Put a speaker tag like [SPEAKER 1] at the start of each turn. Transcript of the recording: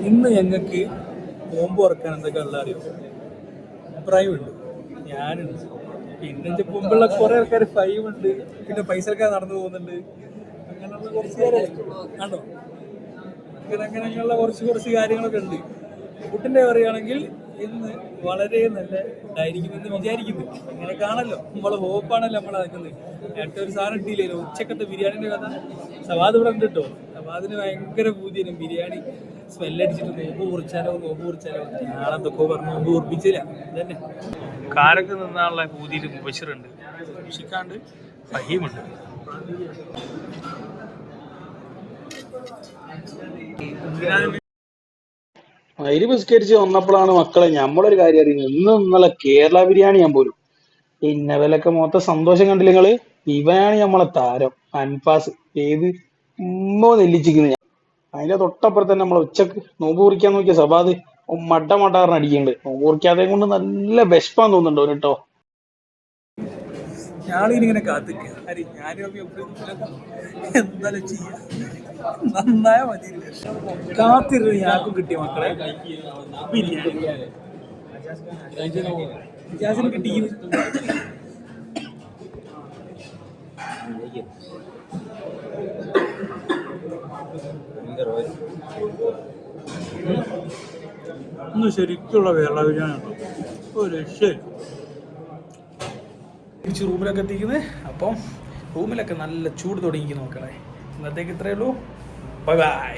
[SPEAKER 1] ഇന്ന് ഞങ്ങൾക്ക് നോമ്പ് തുറക്കാൻ എന്തൊക്കെ ഉള്ള അറിയോ? അഭിപ്രായമുണ്ട്, ഞാനുണ്ട്, പിന്നെ മുമ്പുള്ള കുറെ ആൾക്കാർ ഫൈവ് ഉണ്ട്, പിന്നെ പൈസ ഒക്കെ നടന്നു പോകുന്നുണ്ട്. അങ്ങനെയുള്ള കുറച്ച് ആണോ അങ്ങനെയുള്ള കുറച്ച് കാര്യങ്ങളൊക്കെ ഉണ്ട്. ഫുഡിന്റെ പറയുകയാണെങ്കിൽ ഇന്ന് വളരെ നല്ല ഇതായിരിക്കുമെന്ന് വിചാരിക്കുന്നു. അങ്ങനെ കാണല്ലോ, നമ്മളെ ഹോപ്പാണല്ലോ നമ്മളെ നിൽക്കുന്നത്. നേരത്തെ ഒരു സാധനം ഇട്ടില്ലല്ലോ, ഉച്ചക്കത്തെ ബിരിയാണിന്റെ കഥ. സവാദ് ഇവിടെ ഉണ്ട് കേട്ടോ. സവാദിന് ഭയങ്കര പൂതിയും ബിരിയാണി സ്മെല്ലടിച്ചിട്ട് നോമ്പ് കുറിച്ചാലോ നാളെ എന്തൊക്കെ പറഞ്ഞു നോമ്പ് കുറിപ്പിച്ചില്ല. ഇതന്നെ കാരൊക്കെ നിന്നുള്ള പൂതിയിൽ മുബഷിറുണ്ട്, മുഷിക്കാണ്ട് ഫഹീമുണ്ട്.
[SPEAKER 2] അതിന് ബിസ്കരിച്ച് വന്നപ്പോഴാണ് മക്കളെ നമ്മളൊരു കാര്യം അറിയുന്നത്. ഇന്നലെ കേരള ബിരിയാണി ഞാൻ പോലും ഇന്നവലൊക്കെ മൊത്തം സന്തോഷം കണ്ടില്ല നിങ്ങള്. ഇവനാണ് നമ്മളെ താരം അൻഫാസ്. ഏത് നെല്ലിച്ചിരിക്കുന്നത്. അതിന്റെ തൊട്ടപ്പുറത്ത് തന്നെ നമ്മളെ ഉച്ചക്ക് നോമ്പ് കുറിക്കാൻ നോക്കിയ സബാദ് മട്ട അടിക്കുന്നുണ്ട്. നോമ്പ് കുറിക്കാതെ കൊണ്ട് നല്ല വിശപ്പാന്ന് തോന്നുന്നുണ്ടോ കേട്ടോ.
[SPEAKER 1] ഞാളിങ്ങനെ കാത്തിക്ക എന്തായാലും ചെയ്യാ, നന്നായ മതി. കാത്തിരുന്ന് ഞാക്കും കിട്ടിയ മക്കളെ ബിരിയാണി. ഇജാസിന് കിട്ടി. ഇന്ന് ശരിക്കുള്ള കേരള ബിരിയാണി ഉണ്ടോ, ഒരു രക്ഷയില്ല. തിരിച്ച് റൂമിലൊക്കെ എത്തിക്കുന്നത്. അപ്പം റൂമിലൊക്കെ നല്ല ചൂട് തുടങ്ങിയിരിക്കുന്നു മക്കളെ. ഇന്നത്തേക്ക് ഇത്രയേ ഉള്ളൂ. Bye bye.